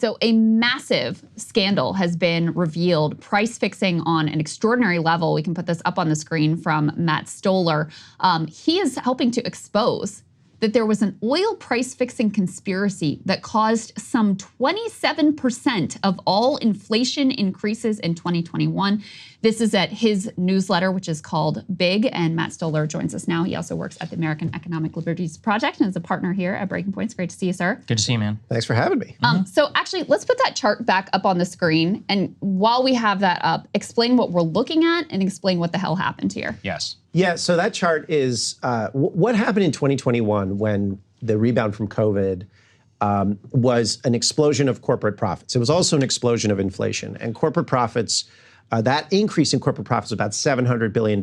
So a massive scandal has been revealed, price fixing on an extraordinary level. We can put this up on the screen from Matt Stoller. He is helping to expose that there was an oil price fixing conspiracy that caused some 27% of all inflation increases in 2021. This is at his newsletter, which is called Big, and Matt Stoller joins us now. He also works at the American Economic Liberties Project and is a partner here at Breaking Points. Great to see you, sir. Good to see you, man. Thanks for having me. So actually, let's put that chart back up on the screen. And while we have that up, explain what we're looking at and explain what the hell happened here. Yes. Yeah, so that chart is what happened in 2021 when the rebound from COVID was an explosion of corporate profits. It was also an explosion of inflation. And corporate profits, that increase in corporate profits was about $700 billion.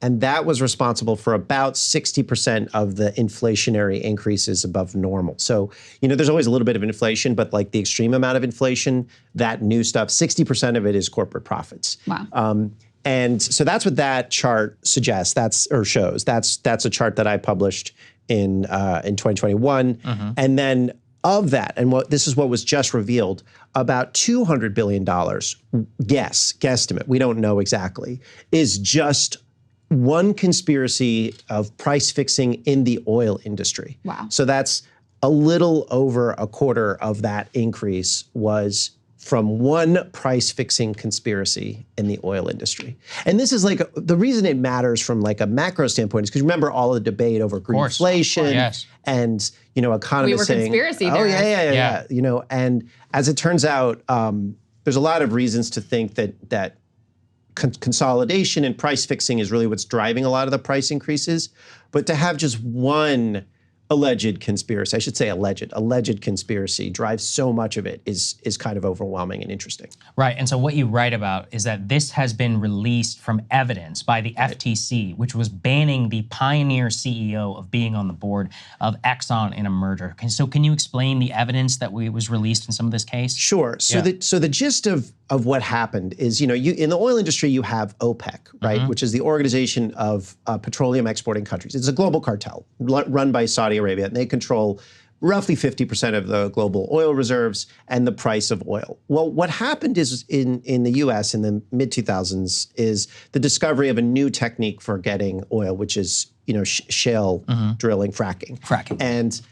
And that was responsible for about 60% of the inflationary increases above normal. So, you know, there's always a little bit of inflation, but like the extreme amount of inflation, that new stuff, 60% of it is corporate profits. Wow. And so that's what that chart suggests, shows. That's a chart that I published in 2021. And then of that, and this is what was just revealed, about $200 billion, guesstimate, we don't know exactly, is just one conspiracy of price fixing in the oil industry. Wow. So that's a little over a quarter of that increase was from one price fixing conspiracy in the oil industry. And this is like, the reason it matters from like a macro standpoint is because remember all the debate over greedflation and, you know, economists saying, conspiracy oh, theorists. yeah. You know, and as it turns out, there's a lot of reasons to think that consolidation and price fixing is really what's driving a lot of the price increases. But to have just one alleged conspiracy, I should say alleged conspiracy drives so much of it is kind of overwhelming and interesting. Right, and so what you write about is that this has been released from evidence by the FTC, which was banning the pioneer CEO of being on the board of Exxon in a merger. So can you explain the evidence that was released in some of this case? Sure, so the gist of what happened is, you know, in the oil industry, you have OPEC, right, which is the Organization of Petroleum Exporting Countries. It's a global cartel run by Saudi Arabia, and they control roughly 50% of the global oil reserves and the price of oil. Well, what happened is in the US in the mid-2000s is the discovery of a new technique for getting oil, which is, you know, shale drilling, fracking. And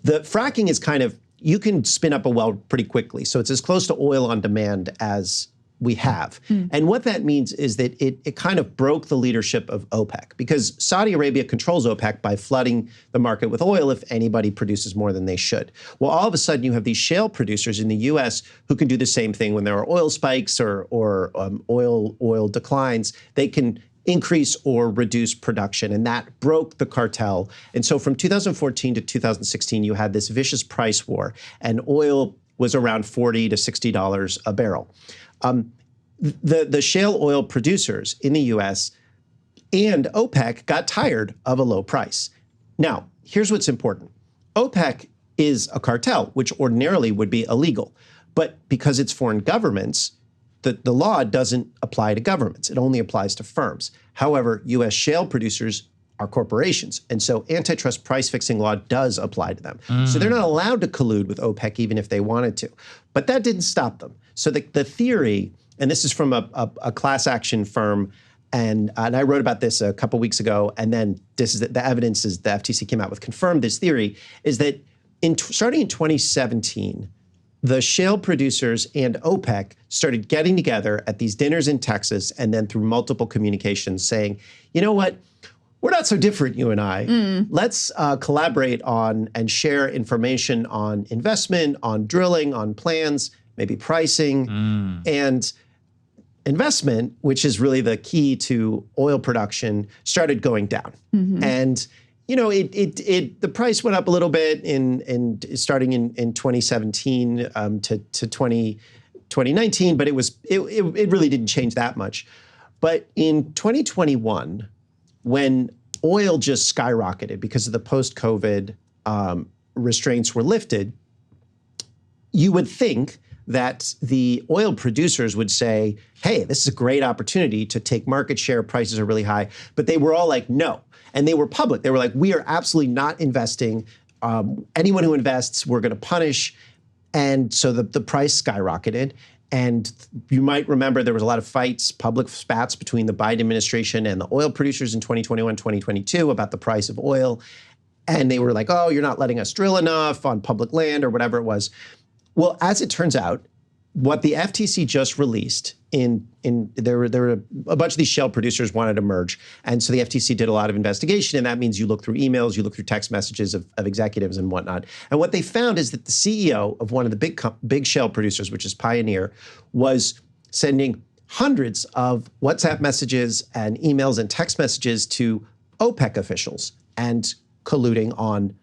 the fracking is kind of, you can spin up a well pretty quickly. So it's as close to oil on demand as we have. And what that means is that it kind of broke the leadership of OPEC because Saudi Arabia controls OPEC by flooding the market with oil if anybody produces more than they should. Well, all of a sudden you have these shale producers in the US who can do the same thing when there are oil spikes or oil declines. They can increase or reduce production, and that broke the cartel. And so from 2014 to 2016, you had this vicious price war, and oil was around $40 to $60 a barrel. The shale oil producers in the US and OPEC got tired of a low price. Now, here's what's important. OPEC is a cartel, which ordinarily would be illegal. But because it's foreign governments, the law doesn't apply to governments. It only applies to firms. However, US shale producers are corporations. And so antitrust price fixing law does apply to them. So they're not allowed to collude with OPEC even if they wanted to. But that didn't stop them. So the theory, and this is from a class action firm, and I wrote about this a couple weeks ago, and then this is the evidence is the FTC came out with confirmed this theory, is that starting in 2017, the shale producers and OPEC started getting together at these dinners in Texas and then through multiple communications saying, you know what, we're not so different, you and I. Let's collaborate on and share information on investment, on drilling, on plans, maybe pricing, and investment, which is really the key to oil production, started going down. And you know, the price went up a little bit starting in 2017 to 2019, but it really didn't change that much. But in 2021, when oil just skyrocketed because of the post-COVID restraints were lifted, you would think that the oil producers would say, hey, this is a great opportunity to take market share, prices are really high. But they were all like, no. And they were public. They were like, we are absolutely not investing. Anyone who invests, we're going to punish. And so the price skyrocketed. And you might remember there was a lot of fights, public spats between the Biden administration and the oil producers in 2021, 2022 about the price of oil. And they were like, oh, you're not letting us drill enough on public land or whatever it was. Well, as it turns out, what the FTC just released there were a bunch of these shale producers wanted to merge. And so the FTC did a lot of investigation. And that means you look through emails, you look through text messages of executives and whatnot. And what they found is that the CEO of one of the big shale producers, which is Pioneer, was sending hundreds of WhatsApp messages and emails and text messages to OPEC officials and colluding on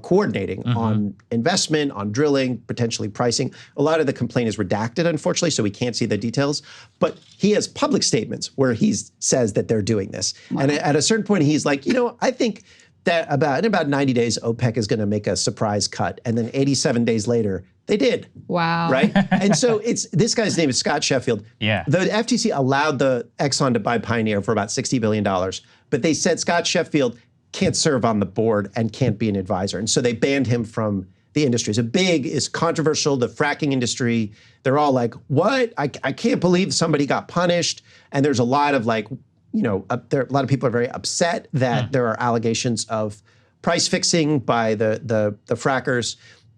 coordinating on investment, on drilling, potentially pricing. A lot of the complaint is redacted, unfortunately, so we can't see the details. But he has public statements where he says that they're doing this. Wow. And at a certain point, he's like, I think that in about 90 days, OPEC is going to make a surprise cut. And then 87 days later, they did. Wow. Right? And so this guy's name is Scott Sheffield. Yeah. The FTC allowed the Exxon to buy Pioneer for about $60 billion. But they said Scott Sheffield can't serve on the board and can't be an advisor. And so they banned him from the industry. It's controversial, the fracking industry. They're all like, what? I can't believe somebody got punished. And there's a lot of a lot of people are very upset that there are allegations of price fixing by the frackers.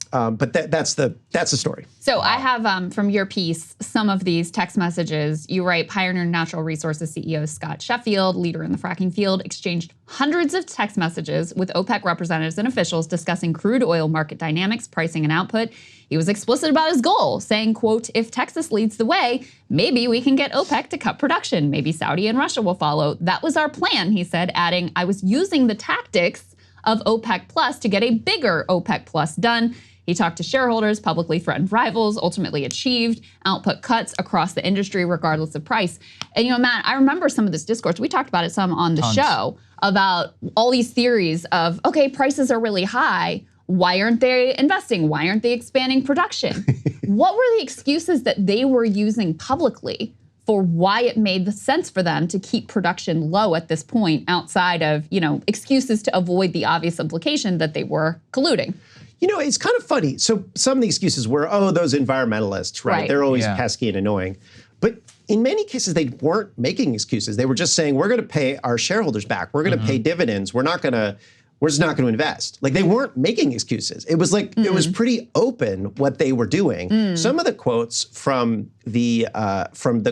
But that's the story. So I have from your piece some of these text messages. You write, Pioneer Natural Resources CEO Scott Sheffield, leader in the fracking field, exchanged hundreds of text messages with OPEC representatives and officials discussing crude oil market dynamics, pricing, and output. He was explicit about his goal, saying, quote, if Texas leads the way, maybe we can get OPEC to cut production. Maybe Saudi and Russia will follow. That was our plan, he said, adding, I was using the tactics of OPEC Plus to get a bigger OPEC Plus done. He talked to shareholders, publicly threatened rivals, ultimately achieved output cuts across the industry regardless of price. And Matt, I remember some of this discourse. We talked about it some on the show about all these theories of, okay, prices are really high. Why aren't they investing? Why aren't they expanding production? What were the excuses that they were using publicly for why it made the sense for them to keep production low at this point outside of, excuses to avoid the obvious implication that they were colluding? It's kind of funny. So some of the excuses were, those environmentalists, right? They're always pesky and annoying. But in many cases, they weren't making excuses. They were just saying, we're going to pay our shareholders back. We're going to pay dividends. We're just not going to invest. Like, they weren't making excuses. It was like, it was pretty open what they were doing. Some of the quotes from the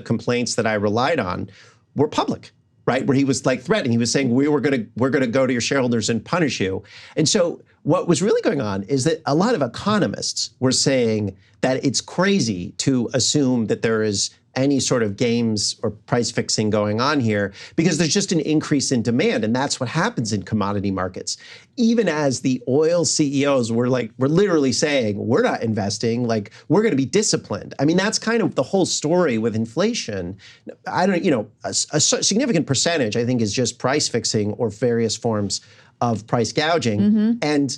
complaints that I relied on were public, right? Where he was like threatening. He was saying, we're going to go to your shareholders and punish you. And so what was really going on is that a lot of economists were saying that it's crazy to assume that there is any sort of games or price fixing going on here because there's just an increase in demand. And that's what happens in commodity markets. Even as the oil CEOs were literally saying, we're not investing, we're going to be disciplined. I mean, that's kind of the whole story with inflation. A significant percentage, I think, is just price fixing or various forms of price gouging. And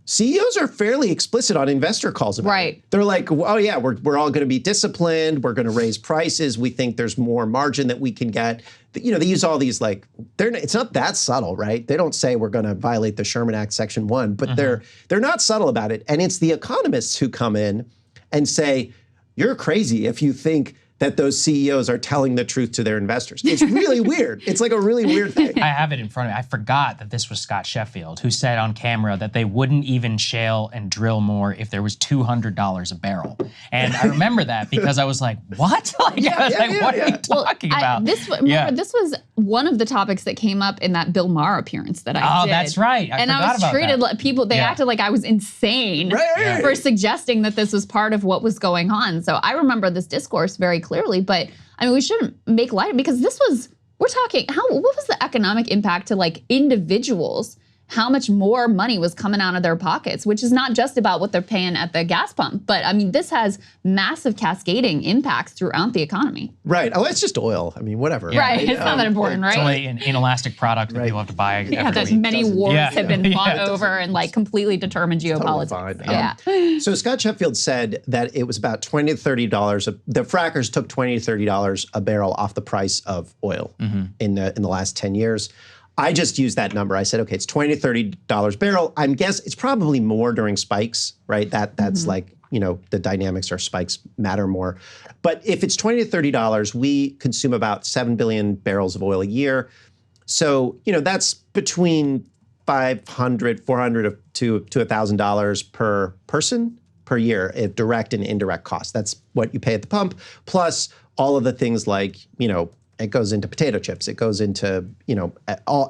CEOs are fairly explicit on investor calls about it. They're like, oh yeah, we're all going to be disciplined. We're going to raise prices. We think there's more margin that we can get. They use all these it's not that subtle, right? They don't say we're going to violate the Sherman Act Section 1, but they're not subtle about it. And it's the economists who come in and say, you're crazy if you think that those CEOs are telling the truth to their investors. It's really weird. It's like a really weird thing. I have it in front of me. I forgot that this was Scott Sheffield who said on camera that they wouldn't even shale and drill more if there was $200 a barrel. And I remember that because I was like, what? What are you talking about? This was one of the topics that came up in that Bill Maher appearance that I did. Oh, that's right. I was treated like they acted like I was insane for suggesting that this was part of what was going on. So I remember this discourse very clearly, but I mean, we shouldn't make light of it because we're talking, what was the economic impact to individuals? How much more money was coming out of their pockets, which is not just about what they're paying at the gas pump, but I mean, this has massive cascading impacts throughout the economy. Right. Oh, it's just oil. I mean, whatever. Right. It's not that important, right? It's only an inelastic product that people have to buy. That many wars have been fought over and completely determined geopolitics. Totally fine. So Scott Sheffield said that it was about $20 to $30. The frackers took $20 to $30 a barrel off the price of oil in the last 10 years. I just used that number. I said, okay, it's $20 to $30 barrel. I'm guess it's probably more during spikes, right? That's like, the dynamics or spikes matter more. But if it's $20 to $30, we consume about 7 billion barrels of oil a year. So, that's between $500, $400 to $1,000 per person per year, if direct and indirect costs. That's what you pay at the pump, plus all of the things like, it goes into potato chips. It goes into,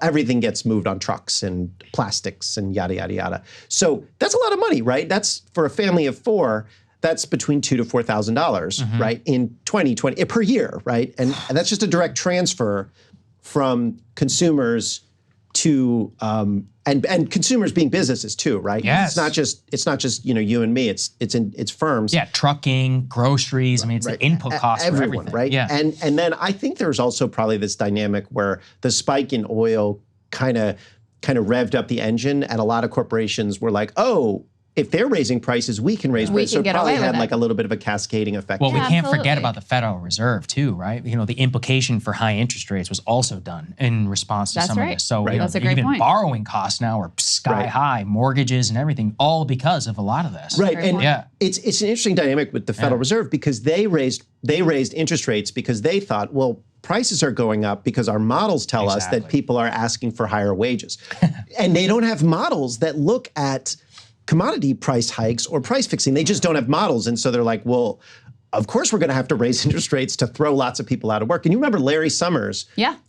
everything gets moved on trucks and plastics and yada, yada, yada. So that's a lot of money, right? That's for a family of 4, that's between $2,000 to $4,000, right? In 2020 per year, right? And that's just a direct transfer from consumers to and consumers being businesses too, right? Yes. It's not just you and me. It's firms. Yeah, trucking, groceries. I mean, it's the input cost for everything, right? Yeah. And then I think there's also probably this dynamic where the spike in oil kind of revved up the engine, and a lot of corporations were like, oh, if they're raising prices, we can raise prices. So it probably had like a little bit of a cascading effect. Well, we can't forget about the Federal Reserve too, right? The implication for high interest rates was also done in response to some of this. So That's a great even point. Borrowing costs now are sky high, mortgages and everything, all because of a lot of this. Right, and it's an interesting dynamic with the Federal Reserve because they raised interest rates because they thought, well, prices are going up because our models tell us that people are asking for higher wages. And they don't have models that look at commodity price hikes or price fixing. They just don't have models. And so they're like, well, of course we're going to have to raise interest rates to throw lots of people out of work. And you remember Larry Summers,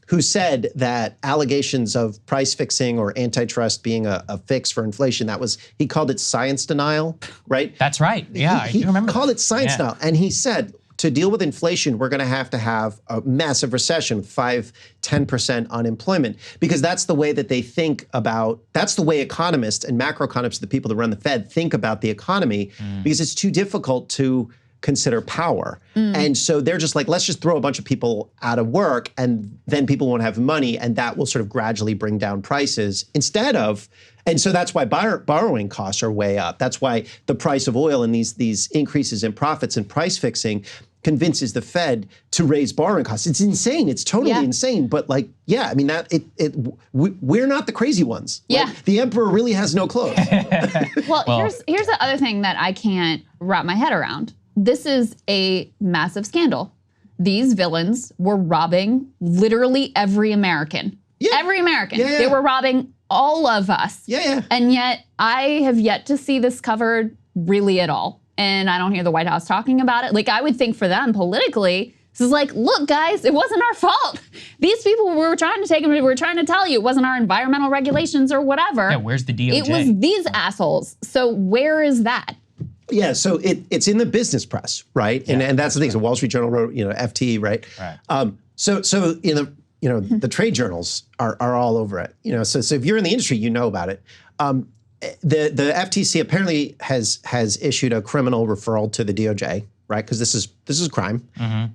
who said that allegations of price fixing or antitrust being a fix for inflation, he called it science denial, right? That's right. Yeah, He I remember called it science denial. And he said, to deal with inflation, we're going to have a massive recession, 5-10% unemployment, because that's the way that they think about, that's the way economists and macroeconomists, the people that run the Fed, think about the economy, because it's too difficult to consider power. And so they're just like, let's just throw a bunch of people out of work and then people won't have money and that will sort of gradually bring down prices instead of, and so that's why borrowing costs are way up. That's why the price of oil and these increases in profits and price fixing convinces the Fed to raise borrowing costs. It's insane. It's totally insane. But I mean, we're not the crazy ones. The emperor really has no clothes. Well, here's the other thing that I can't wrap my head around. This is a massive scandal. These villains were robbing literally every American. Every American. They were robbing all of us. And yet I have yet to see this covered really at all. And I don't hear the White House talking about it. I would think for them politically, this is like, look, guys, it wasn't our fault. These people were trying to take them, we were trying to tell you it wasn't our environmental regulations or whatever. Yeah, where's the DOJ? It was these assholes. So where is that? Yeah, so it's in the business press, right? And that's the thing. So Wall Street Journal wrote, FT, right? So the trade journals are all over it. So if you're in the industry, you know about it. The FTC apparently has issued a criminal referral to the DOJ, right? Because this is a crime.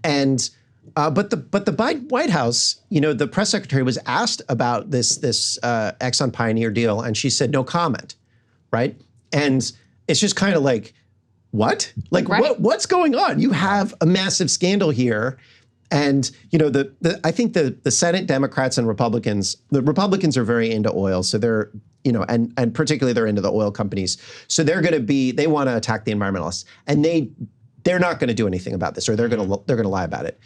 And but the White House, the press secretary was asked about this Exxon Pioneer deal, and she said no comment, right? And it's just kind of like, what? What's going on? You have a massive scandal here. And I think the Senate Democrats and Republicans, the Republicans are very into oil, so they're and particularly they're into the oil companies, so they want to attack the environmentalists, and they're not going to do anything about this, or they're going to lie about it.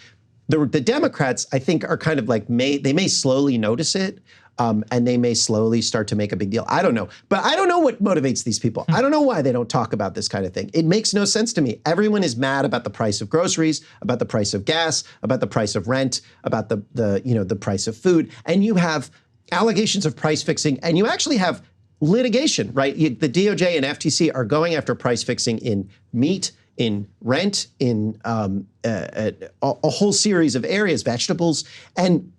The Democrats, I think, are kind of like they may slowly notice it. And they may slowly start to make a big deal. I don't know. But I don't know what motivates these people. I don't know why they don't talk about this kind of thing. It makes no sense to me. Everyone is mad about the price of groceries, about the price of gas, about the price of rent, about the price of food. And you have allegations of price fixing, and you actually have litigation, right? The DOJ and FTC are going after price fixing in meat, in rent, in a whole series of areas, vegetables, and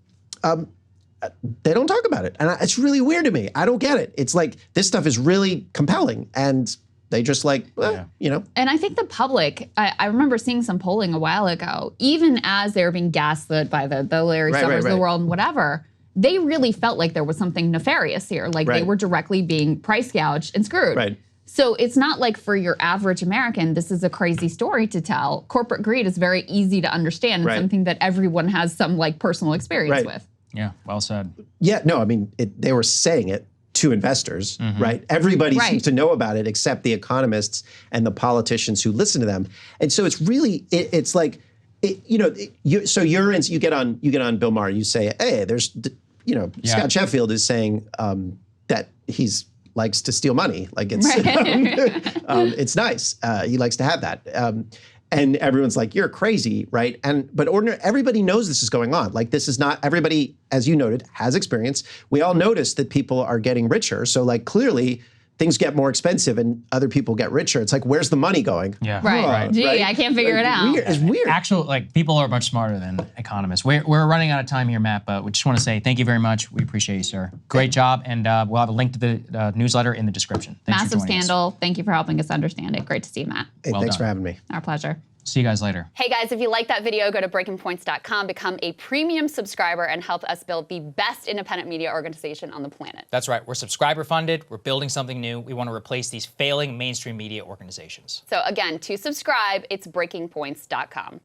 they don't talk about it. And it's really weird to me. I don't get it. It's like this stuff is really compelling and they just And I think the public, I remember seeing some polling a while ago, even as they were being gaslit by the Larry Summers of the world and whatever, they really felt like there was something nefarious here. They were directly being price gouged and screwed. Right. So it's not like for your average American, this is a crazy story to tell. Corporate greed is very easy to understand. It's something that everyone has some personal experience with. Yeah, well said. Yeah, no, I mean, they were saying it to investors, right? Everybody seems to know about it except the economists and the politicians who listen to them. And so it's really, it's like, you get on Bill Maher, you say, hey, Scott Sheffield is saying that he's likes to steal money. Like it's, it's nice. He likes to have that. And everyone's like, you're crazy, right? But everybody knows this is going on. Like this is not, everybody, as you noted, has experience. We all notice that people are getting richer. So like clearly things get more expensive and other people get richer. It's like, where's the money going? Yeah. Right. Gee, I can't figure it out. It's weird. Actual, people are much smarter than economists. We're running out of time here, Matt, but we just want to say thank you very much. We appreciate you, sir. Great job. And we'll have a link to the newsletter in the description. Thanks Massive scandal. Thank you for helping us understand it. Great to see you, Matt. Hey, thanks for having me. Our pleasure. See you guys later. Hey guys, if you like that video, go to breakingpoints.com, become a premium subscriber, and help us build the best independent media organization on the planet. That's right. We're subscriber funded. We're building something new. We want to replace these failing mainstream media organizations. So again, to subscribe, it's breakingpoints.com.